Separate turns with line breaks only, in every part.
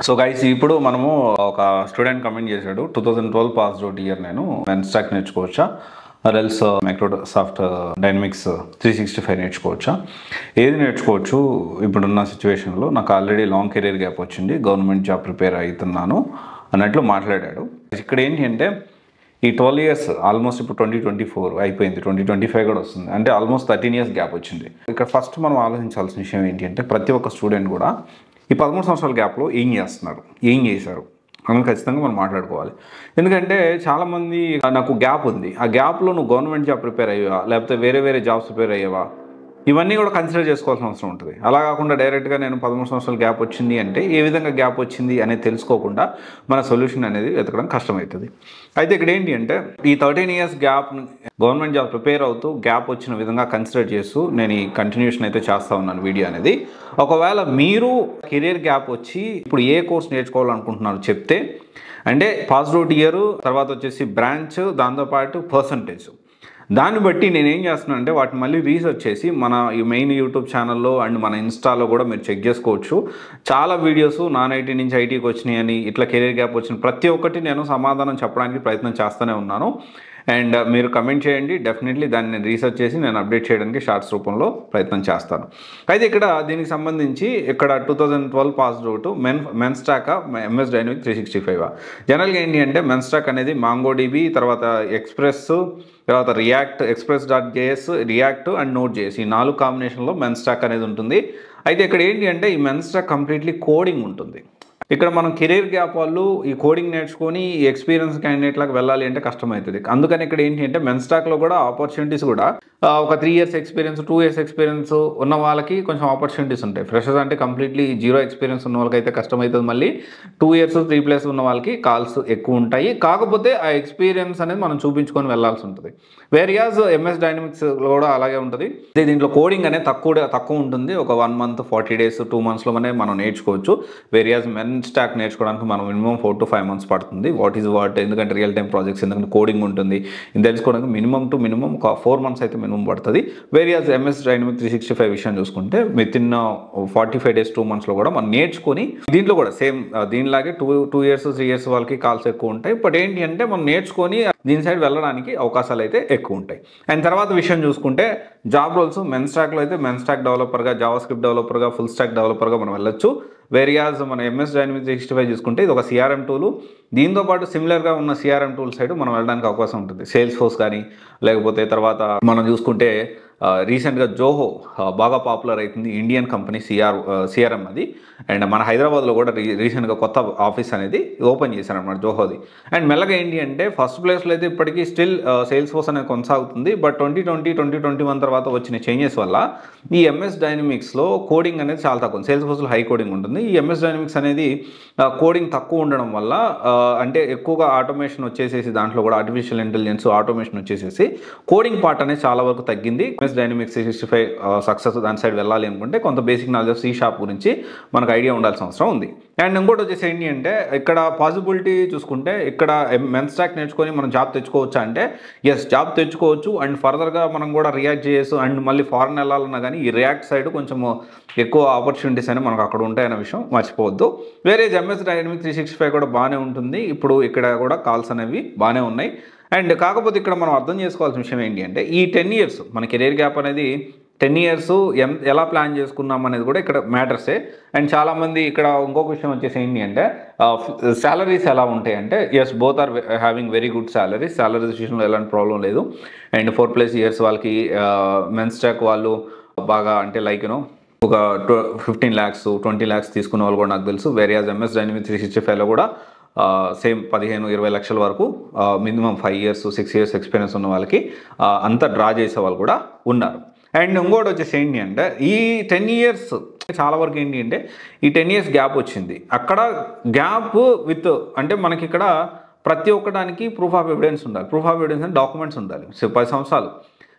So guys ఇప్పుడు మనము ఒక స్టూడెంట్ కమెంట్ చేశాడు 2012 పాస్ అవుట్ ఇయర్ నేను మెన్స్టాక్ నేర్చుకోవచ్చా రెల్స్ మైక్రోసాఫ్ట్ డైనమిక్స్ 365 నేర్చుకోవచ్చా ఏది నేర్చుకోవచ్చు ఇప్పుడున్న సిచ్యువేషన్లో నాకు ఆల్రెడీ లాంగ్ కెరీర్ గ్యాప్ వచ్చింది గవర్నమెంట్ జాబ్ ప్రిపేర్ అవుతున్నాను అన్నట్లు మాట్లాడాడు. ఇక్కడ ఏంటి అంటే ఈ 12 ఇయర్స్ ఆల్మోస్ట్ ఇప్పుడు 2024 అయిపోయింది, 2025 కూడా వస్తుంది, అంటే ఆల్మోస్ట్ 13 ఇయర్స్ గ్యాప్ వచ్చింది. ఇక్కడ ఫస్ట్ మనం ఆలోచించాల్సిన విషయం ఏంటి అంటే ప్రతి ఒక్క స్టూడెంట్ కూడా ఈ 13 సంవత్సరాల గ్యాప్లో ఏం చేస్తున్నారు, ఏం చేశారు అని ఖచ్చితంగా మనం మాట్లాడుకోవాలి. ఎందుకంటే చాలామంది నాకు గ్యాప్ ఉంది, ఆ గ్యాప్లో నువ్వు గవర్నమెంట్ జాబ్ ప్రిపేర్ అయ్యావా లేకపోతే వేరే వేరే జాబ్స్ ప్రిపేర్ అయ్యావా ఇవన్నీ కూడా కన్సిడర్ చేసుకోవాల్సిన అవసరం ఉంటుంది. అలా కాకుండా డైరెక్ట్గా నేను 13 సంవత్సరాలు గ్యాప్ వచ్చింది అంటే ఏ విధంగా గ్యాప్ వచ్చింది అనేది తెలుసుకోకుండా మన సొల్యూషన్ అనేది వెతకడం కష్టమవుతుంది. అయితే ఇక్కడ ఏంటి అంటే ఈ 13 years gap government job prepare అవుతూ గ్యాప్ వచ్చిన విధంగా కన్సిడర్ చేస్తూ నేను ఈ కంటిన్యూషన్ అయితే చేస్తూ ఉన్నాను వీడియో అనేది. ఒకవేళ మీరు కెరీర్ గ్యాప్ వచ్చి ఇప్పుడు ఏ కోర్స్ నేర్చుకోవాలనుకుంటున్నారు చెప్తే, అంటే పాస్ అవుట్ ఇయర్ తర్వాత వచ్చేసి బ్రాంచ్ దాంతోపాటు పర్సంటేజ్, దాన్ని బట్టి నేను ఏం చేస్తున్నాను అంటే వాటిని మళ్ళీ రీసెర్చ్ చేసి మన ఈ మెయిన్ యూట్యూబ్ ఛానల్లో అండ్ మన ఇన్స్టాలో కూడా మీరు చెక్ చేసుకోవచ్చు. చాలా వీడియోస్ నాన్ ఐటీ నుంచి ఐటీకి వచ్చినాయి అని ఇట్లా కెరీర్ గ్యాప్ వచ్చిన ప్రతి ఒక్కటి నేను సమాధానం చెప్పడానికి ప్రయత్నం చేస్తూనే ఉన్నాను. అండ్ మీరు కమెంట్ చేయండి, డెఫినెట్లీ దాన్ని నేను రీసెర్చ్ చేసి నేను అప్డేట్ చేయడానికి షార్ట్స్ రూపంలో ప్రయత్నం చేస్తాను. అయితే ఇక్కడ దీనికి సంబంధించి ఇక్కడ 2012 పాస్ అవుట్ మెన్స్టాక్ ఎంఎస్ డైనమిక్స్ 365. జనరల్గా ఏంటి అంటే మెన్స్టాక్ అనేది మాంగోడిబి, తర్వాత ఎక్స్ప్రెస్, తర్వాత రియాక్ట్, ఎక్స్ప్రెస్.js, రియాక్ట్ అండ్ నోడ్.js ఈ 4 కాంబినేషన్లో మెన్స్టాక్ అనేది ఉంటుంది. అయితే ఇక్కడ ఏంటి అంటే ఈ మెన్స్టాక్ కంప్లీట్లీ కోడింగ్ ఉంటుంది. ఇక్కడ మనం కెరీర్ గ్యాప్ వాళ్ళు ఈ కోడింగ్ నేర్చుకొని ఈ ఎక్స్పీరియన్స్ క్యాండిడేట్లకు వెళ్ళాలి అంటే కష్టమవుతుంది. అందుకని ఇక్కడ ఏంటి అంటే మెన్స్టాక్లో కూడా ఆపర్చునిటీస్ కూడా ఒక 3 ఇయర్స్ ఎక్స్పీరియన్స్ 2 ఇయర్స్ ఎక్స్పీరియన్స్ ఉన్న వాళ్ళకి కొంచెం ఆపర్చునిటీస్ ఉంటాయి. ఫ్రెషర్స్ అంటే కంప్లీట్లీ జీరో ఎక్స్పీరియన్స్ ఉన్న వాళ్ళకి అయితే కష్టమవుతుంది. మళ్ళీ 2 ఇయర్స్ 3+ ఉన్న వాళ్ళకి కాల్స్ ఎక్కువ ఉంటాయి. కాకపోతే ఆ ఎక్స్పీరియన్స్ అనేది మనం చూపించుకొని వెళ్ళాల్సి ఉంటుంది. వేరియాస్ ఎంఎస్ డైనమిక్స్లో కూడా అలాగే ఉంటుంది. దీంట్లో కోడింగ్ అనేది తక్కువ ఉంటుంది. ఒక 1 మంత్ 40 డేస్ 2 మంత్స్లోనే మనం నేర్చుకోవచ్చు. వేరియాస్ మెన్స్టాక్ నేర్చుకోవడానికి మనం మినిమం 4 to 5 months పడుతుంది. వాట్ ఎందుకంటే రియల్ టైమ్ ప్రాజెక్ట్స్, ఎందుకంటే కోడింగ్ ఉంటుంది, ఇది తెలుసుకోవడానికి మినిమం ఒక 4 months అయితే మినిమం పడుతుంది. వేరియాస్ ఎంఎస్ డైనమిక్స్ 365 విషయం చూసుకుంటే వితిన్ 45 days 2 monthsలో కూడా మనం నేర్చుకొని దీంట్లో కూడా సేమ్ దీనిలాగే 2 years 3 years వాళ్ళకి కాల్స్ ఎక్కువ ఉంటాయి. బట్ ఏంటి అంటే మనం నేర్చుకొని దీని సైడ్ వెళ్ళడానికి అవకాశాలు అయితే ఎక్కువ ఉంటాయి. అండ్ తర్వాత విషయం చూసుకుంటే జాబ్ రోల్స్ మెన్స్టాక్లో అయితే మెన్స్టాక్ డెవలపర్గా, జావా స్క్రిప్ట్ డెవలపర్గా, ఫుల్ స్టాక్ డెవలపర్గా మనం వెళ్ళొచ్చు. వేరియాస్ మన ఎంఎస్ డైనమిక్స్ 365 చూసుకుంటే ఇది ఒక సిఆర్ఎం టూలు, దీంతోపాటు సిమిలర్గా ఉన్న సిఆర్ఎం టూల్ సైడ్ మనం వెళ్ళడానికి అవకాశం ఉంటుంది. సేల్స్ ఫోర్స్ కానీ లేకపోతే తర్వాత మనం చూసుకుంటే రీసెంట్గా జోహో బాగా పాపులర్ అవుతుంది, ఇండియన్ కంపెనీ సిఆర్ఎం అది. అండ్ మన హైదరాబాద్లో కూడా రీసెంట్గా కొత్త ఆఫీస్ అనేది ఓపెన్ చేశారు అనమాట జోహోది. అండ్ మెల్లగా ఏంటి అంటే ఫస్ట్ ప్లేస్లో అయితే ఇప్పటికీ స్టిల్ సేల్స్ ఫోర్స్ అనేది కొనసాగుతుంది. బట్ 2020-2021 తర్వాత వచ్చిన చేంజెస్ వల్ల ఈ ఎంఎస్ డైనమిక్స్లో కోడింగ్ అనేది చాలా తక్కువ, సేల్స్ ఫోర్స్లో హై కోడింగ్ ఉంటుంది. ఈ ఎంఎస్ డైనమిక్స్ అనేది కోడింగ్ తక్కువ ఉండడం వల్ల అంటే ఎక్కువగా ఆటోమేషన్ వచ్చేసేసి దాంట్లో కూడా ఆర్టిఫిషియల్ ఇంటెలిజెన్స్ ఆటోమేషన్ వచ్చేసేసి కోడింగ్ పార్ట్ అనేది చాలా వరకు తగ్గింది. డైనమిక్స్ 365 సక్సెస్ దాని సైడ్ వెళ్ళాలి అనుకుంటే కొంత బేసిక్ నాలెడ్జ్ ఆఫ్ C# గురించి మనకు ఐడియా ఉండాల్సిన అవసరం ఉంది. అండ్ ఇంకోటి వచ్చేసి ఏంటి అంటే ఇక్కడ పాసిబిలిటీ చూసుకుంటే ఇక్కడ మెన్స్టాక్ నేర్చుకొని మనం జాబ్ తెచ్చుకోవచ్చా అంటే ఎస్, జాబ్ తెచ్చుకోవచ్చు. అండ్ ఫర్దర్గా మనం కూడా రియాక్ట్ చేయొచ్చు. అండ్ మళ్ళీ ఫారెన్ వెళ్ళాలన్నా కానీ ఈ రియాక్ట్ సైడ్ కొంచెం ఎక్కువ ఆపర్చునిటీస్ అని మనకు అక్కడ ఉంటాయన్న విషయం మర్చిపోవద్దు. వేరే ఎంఎస్ డైనమిక్స్ 365 కూడా బాగానే ఉంటుంది. ఇప్పుడు ఇక్కడ కూడా కాల్స్ అనేవి బాగానే ఉన్నాయి. అండ్ కాకపోతే ఇక్కడ మనం అర్థం చేసుకోవాల్సిన విషయం ఏంటి అంటే ఈ 10 ఇయర్స్ మన కెరీర్ గ్యాప్ అనేది 10 ఇయర్స్ ఎలా ప్లాన్ చేసుకున్నాం అనేది కూడా ఇక్కడ మ్యాటర్సే. అండ్ చాలామంది ఇక్కడ ఇంకొక విషయం వచ్చేసి ఏంటి అంటే శాలరీస్ ఎలా ఉంటాయి అంటే yes, both are having very good salaries విషయంలో ఎలాంటి ప్రాబ్లం లేదు. అండ్ 4+ years వాళ్ళకి మెన్స్టాక్ వాళ్ళు బాగా అంటే లైక్ ఒక 15 lakhs 20 lakhs తీసుకున్న వాళ్ళు కూడా నాకు తెలుసు. వేరియాస్ ఎంఎస్ డైనమిక్స్ 365లో కూడా సేమ్ 15-20 లక్షల వరకు మినిమం 5 years 6 years ఎక్స్పీరియన్స్ ఉన్న వాళ్ళకి అంతా డ్రా చేసే వాళ్ళు కూడా ఉన్నారు. అండ్ ఇంకోటి వచ్చేసి ఏంటి అంటే ఈ 10 ఇయర్స్ చాలా వరకు ఏంటి అంటే ఈ 10 years గ్యాప్ వచ్చింది. అక్కడ గ్యాప్ విత్ అంటే మనకి ఇక్కడ ప్రతి ఒక్కడానికి ప్రూఫ్ ఆఫ్ ఎవిడెన్స్ ఉండాలి. ప్రూఫ్ ఆఫ్ ఎవిడెన్స్ అంటే డాక్యుమెంట్స్ ఉండాలి. 10 సంవత్సరాలు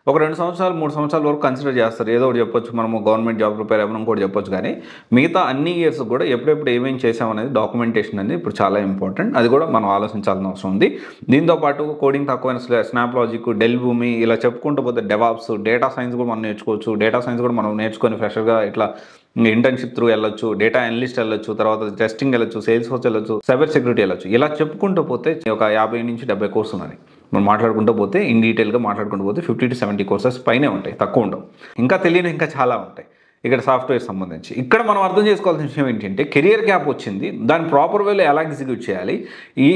ఒక 2 సంవత్సరాలు 3 సంవత్సరాల వరకు కన్సిడర్ చేస్తారు. ఏదో ఒకటి చెప్పొచ్చు, మనము గవర్నమెంట్ జాబ్ ప్రిపేర్ అవ్వడం కూడా చెప్పొచ్చు. కానీ మిగతా అన్ని ఇయర్స్ కూడా ఎప్పుడెప్పుడు ఏమేమి చేసామనేది డాక్యుమెంటేషన్ అనేది ఇప్పుడు చాలా ఇంపార్టెంట్. అది కూడా మనం ఆలోచించాల్సిన అవసరం ఉంది. దీంతోపాటు కోడింగ్ తక్కువైన స్నాప్ లాజిక్, డెల్ భూమి ఇలా చెప్పుకుంటూ పోతే డెవాప్స్, డేటా సైన్స్ కూడా మనం నేర్చుకోవచ్చు. డేటా సైన్స్ కూడా మనం నేర్చుకొని ఫ్రెషర్గా ఇట్లా ఇంటర్న్షిప్ త్రూ వెళ్ళొచ్చు, డేటా అనలిస్ట్ వెళ్ళొచ్చు, తర్వాత టెస్టింగ్ వెళ్ళొచ్చు, సేల్స్ ఫోర్స్ వెళ్ళొచ్చు, సైబర్ సెక్యూరిటీ వెళ్ళొచ్చు. ఇలా చెప్పుకుంటూ పోతే ఒక 50 నుంచి 70 కోర్సులు ఉన్నాయి. మనం మాట్లాడుకుంటూ పోతే డీటెయిల్గా మాట్లాడుకుంటూ పోతే 50 to 70 కోర్సెస్ పైనే ఉంటాయి, తక్కువ ఉండవు. ఇంకా తెలియని ఇంకా చాలా ఉంటాయి ఇక్కడ సాఫ్ట్వేర్ సంబంధించి. ఇక్కడ మనం అర్థం చేసుకోవాల్సిన విషయం ఏంటంటే కెరియర్ గ్యాప్ వచ్చింది, దాన్ని ప్రాపర్ వేలో ఎలా ఎగ్జిక్యూట్ చేయాలి, ఈ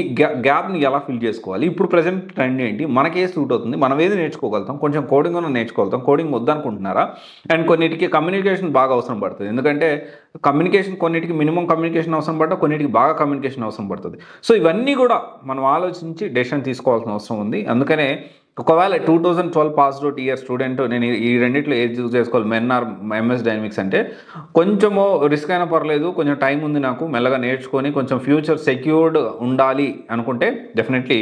గ్యాప్ని ఎలా ఫిల్ చేసుకోవాలి, ఇప్పుడు ప్రజెంట్ ట్రెండ్ ఏంటి, మనకి ఏ సూట్ అవుతుంది, మనం ఏది నేర్చుకోగలుగుతాం, కొంచెం కోడింగ్ ఉన్న నేర్చుకోగలుగుతాం, కోడింగ్ వద్దనుకుంటున్నారా, అండ్ కొన్నిటికి కమ్యూనికేషన్ బాగా అవసరం పడుతుంది. ఎందుకంటే కమ్యూనికేషన్ కొన్నిటికి మినిమం కమ్యూనికేషన్ అవసరం పడ్డా, కొన్నిటికి బాగా కమ్యూనికేషన్ అవసరం పడుతుంది. సో ఇవన్నీ కూడా మనం ఆలోచించి డెసిషన్ తీసుకోవాల్సిన అవసరం ఉంది. అందుకనే ఒకవేళ 2012 పాస్డ్ అవుట్ ఇయర్ స్టూడెంట్ నేను ఈ రెండిట్లో ఏది చూస్ చేసుకోవాలి, మెన్ ఆర్ ఎంఎస్ డైనమిక్స్ అంటే కొంచెము రిస్క్ అయినా పర్లేదు, కొంచెం టైం ఉంది నాకు మెల్లగా నేర్చుకొని కొంచెం ఫ్యూచర్ సెక్యూర్డ్ ఉండాలి అనుకుంటే డెఫినెట్లీ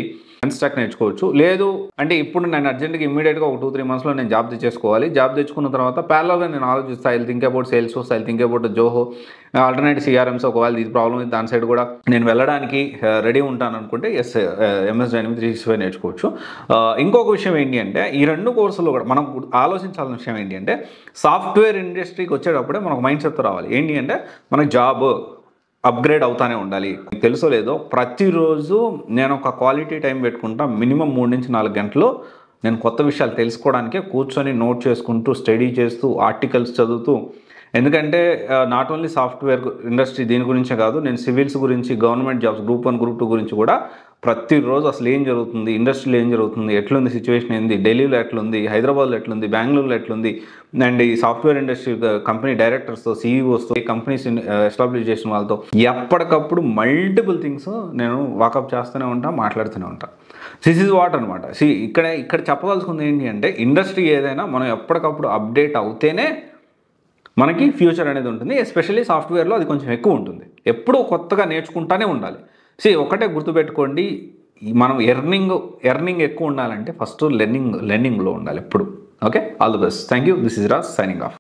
స్టాక్ నేర్చుకోవచ్చు. లేదు అంటే ఇప్పుడు నేను అర్జెంట్గా ఇమీడియట్గా ఒక 2-3 మంత్స్లో నేను జాబ్ తెచ్చేసుకోవాలి, జాబ్ తెచ్చుకున్న తర్వాత ప్యారలల్గా నేను ఆలోచిస్తాను, I think about Salesforce, I think about Zoho, alternative CRMs, ఒకవేళ ఇది ప్రాబ్లం అయితే దాని సైడ్ కూడా నేను వెళ్ళడానికి రెడీ ఉంటాను అనుకుంటే ఎంఎస్ డైనమిక్స్ 365 నేర్చుకోవచ్చు. ఇంకొక విషయం ఏంటి అంటే ఈ రెండు కోర్సులు కూడా మనం ఆలోచించాల్సిన విషయం ఏంటి అంటే సాఫ్ట్వేర్ ఇండస్ట్రీకి వచ్చేటప్పుడే మనకు మైండ్ సెట్ రావాలి. ఏంటి అంటే మనకు జాబ్ అప్గ్రేడ్ అవుతానే ఉండాలి. మీకు తెలుసో లేదో ప్రతిరోజు నేను ఒక క్వాలిటీ టైం పెట్టుకుంటా, మినిమం 3 నుంచి 4 గంటలు నేను కొత్త విషయాలు తెలుసుకోవడానికే కూర్చొని నోట్ చేసుకుంటూ స్టడీ చేస్తూ ఆర్టికల్స్ చదువుతూ. ఎందుకంటే నాట్ ఓన్లీ సాఫ్ట్వేర్ ఇండస్ట్రీ దీని గురించే కాదు, నేను సివిల్స్ గురించి, గవర్నమెంట్ జాబ్స్ గ్రూప్ 1 గ్రూప్ 2 గురించి కూడా ప్రతిరోజు అసలు ఏం జరుగుతుంది, ఇండస్ట్రీలో ఏం జరుగుతుంది, ఎట్లుంది సిచ్యువేషన్, ఏంది, ఢిల్లీలో ఎట్లుంది, హైదరాబాద్లో ఎట్లుంది, బెంగళూరులో ఎట్లుంది, అండ్ ఈ సాఫ్ట్వేర్ ఇండస్ట్రీ కంపెనీ డైరెక్టర్స్తో, సీఈఓస్తో, కంపెనీస్ ఎస్టాబ్లిష్ చేసిన వాళ్ళతో ఎప్పటికప్పుడు మల్టిపుల్ థింగ్స్ నేను వాకప్ చేస్తూనే ఉంటాను, మాట్లాడుతూనే ఉంటాను. దిస్ ఈజ్ వాట్ అనమాట. ఇక్కడ చెప్పదలుచుకుంది ఏంటి అంటే ఇండస్ట్రీ ఏదైనా మనం ఎప్పటికప్పుడు అప్డేట్ అవుతేనే మనకి ఫ్యూచర్ అనేది ఉంటుంది. ఎస్పెషల్లీ సాఫ్ట్వేర్లో అది కొంచెం ఎక్కువ ఉంటుంది, ఎప్పుడూ కొత్తగా నేర్చుకుంటూనే ఉండాలి. ఒకటే గుర్తుపెట్టుకోండి, మనం ఎర్నింగ్ ఎక్కువ ఉండాలంటే ఫస్ట్ లెర్నింగ్లో ఉండాలి ఎప్పుడు. Okay, all the best. Thank you. This is Raj signing off.